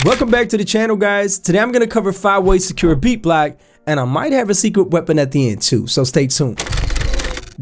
Welcome back to the channel, guys. Today I'm gonna cover 5 ways to secure a beat block, and I might have a secret weapon at the end too, so stay tuned.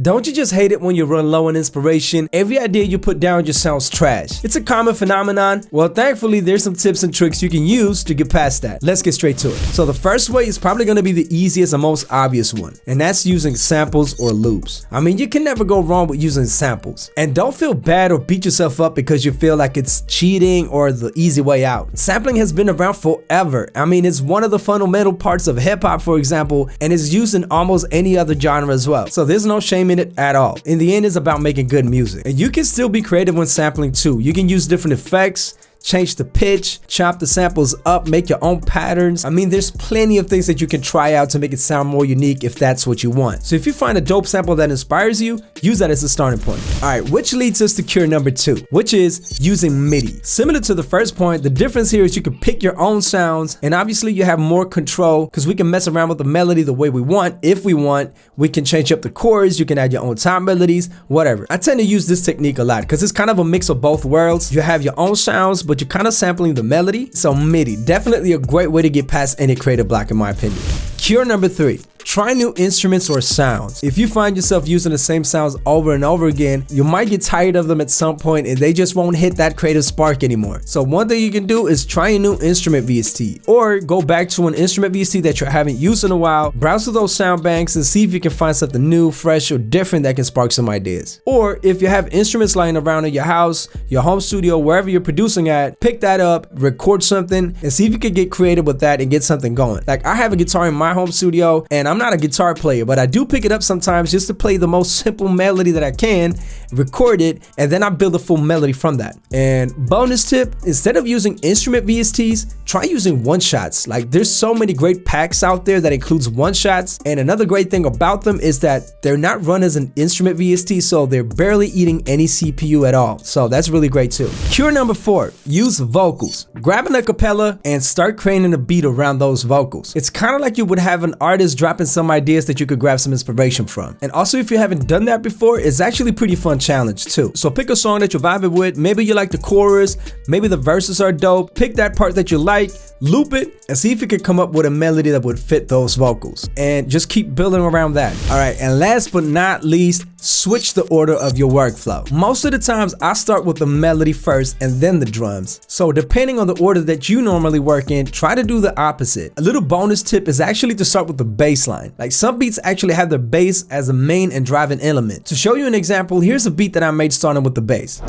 Don't you just hate it when you run low on inspiration? Every idea you put down just sounds trash. It's a common phenomenon. Well, thankfully, there's some tips and tricks you can use to get past that. Let's get straight to it. So the first way is probably going to be the easiest and most obvious one, and that's using samples or loops. I mean, you can never go wrong with using samples. And don't feel bad or beat yourself up because you feel like it's cheating or the easy way out. Sampling has been around forever. I mean, it's one of the fundamental parts of hip hop, for example, and is used in almost any other genre as well. So there's no shame in it at all. In the end, it's about making good music. And you can still be creative when sampling too. You can use different effects, change the pitch, chop the samples up, make your own patterns. I mean, there's plenty of things that you can try out to make it sound more unique if that's what you want. So if you find a dope sample that inspires you, use that as a starting point. All right, which leads us to cure number 2, which is using MIDI. Similar to the first point, the difference here is you can pick your own sounds, and obviously you have more control because we can mess around with the melody the way we want. If we want, we can change up the chords, you can add your own top melodies, whatever. I tend to use this technique a lot because it's kind of a mix of both worlds. You have your own sounds, but you're kind of sampling the melody. So MIDI, definitely a great way to get past any creative block in my opinion. Cure number 3. Try new instruments or sounds. If you find yourself using the same sounds over and over again, you might get tired of them at some point and they just won't hit that creative spark anymore. So one thing you can do is try a new instrument VST, or go back to an instrument VST that you haven't used in a while, browse through those sound banks and see if you can find something new, fresh, or different that can spark some ideas. Or if you have instruments lying around in your house, your home studio, wherever you're producing at, pick that up, record something, and see if you can get creative with that and get something going. Like, I have a guitar in my home studio, and I'm not a guitar player, but I do pick it up sometimes just to play the most simple melody that I can, record it, and then I build a full melody from that. And bonus tip, instead of using instrument VSTs, try using one-shots. Like, there's so many great packs out there that includes one-shots, and another great thing about them is that they're not run as an instrument VST, so they're barely eating any CPU at all. So that's really great too. Cure number 4, use vocals. Grab an acapella and start creating a beat around those vocals. It's kind of like you would have an artist dropping some ideas that you could grab some inspiration from. And also, if you haven't done that before, it's actually pretty fun challenge too. So pick a song that you're vibing with. Maybe you like the chorus, maybe the verses are dope. Pick that part that you like, loop it, and see if you can come up with a melody that would fit those vocals. And just keep building around that. All right, and last but not least, switch the order of your workflow. Most of the times I start with the melody first and then the drums. So depending on the order that you normally work in, try to do the opposite. A little bonus tip is actually to start with the bass line. Like, some beats actually have the bass as a main and driving element. To show you an example, here's a beat that I made starting with the bass.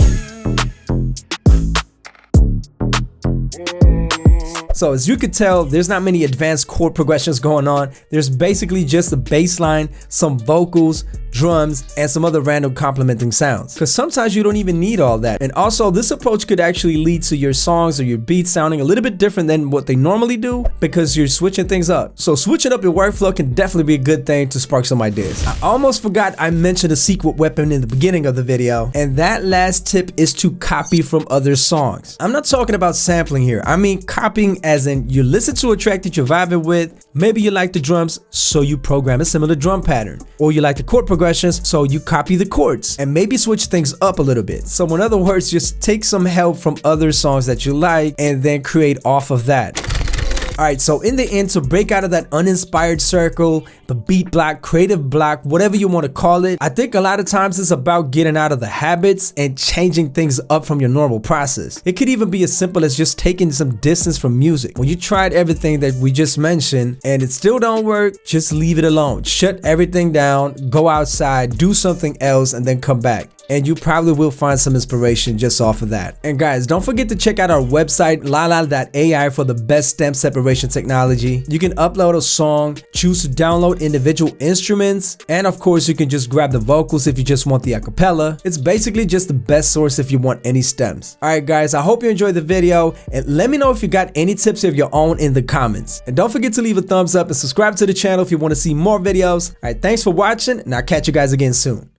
So as you could tell, there's not many advanced chord progressions going on. There's basically just a bass line, some vocals, drums, and some other random complementing sounds. Because sometimes you don't even need all that. And also, this approach could actually lead to your songs or your beats sounding a little bit different than what they normally do because you're switching things up. So switching up your workflow can definitely be a good thing to spark some ideas. I almost forgot I mentioned a secret weapon in the beginning of the video, and that last tip is to copy from other songs. I'm not talking about sampling here. I mean copying as in you listen to a track that you're vibing with. Maybe you like the drums, so you program a similar drum pattern. Or you like the chord progressions, so you copy the chords. And maybe switch things up a little bit. So in other words, just take some help from other songs that you like and then create off of that. Alright, so in the end, to break out of that uninspired circle, the beat block, creative block, whatever you want to call it, I think a lot of times it's about getting out of the habits and changing things up from your normal process. It could even be as simple as just taking some distance from music. When you tried everything that we just mentioned and it still don't work, just leave it alone. Shut everything down, go outside, do something else, and then come back. And you probably will find some inspiration just off of that. And guys, don't forget to check out our website, LALAL.AI, for the best stem separation technology. You can upload a song, choose to download individual instruments, and of course you can just grab the vocals if you just want the acapella. It's basically just the best source if you want any stems. Alright guys, I hope you enjoyed the video, and let me know if you got any tips of your own in the comments. And don't forget to leave a thumbs up and subscribe to the channel if you want to see more videos. Alright, thanks for watching, and I'll catch you guys again soon.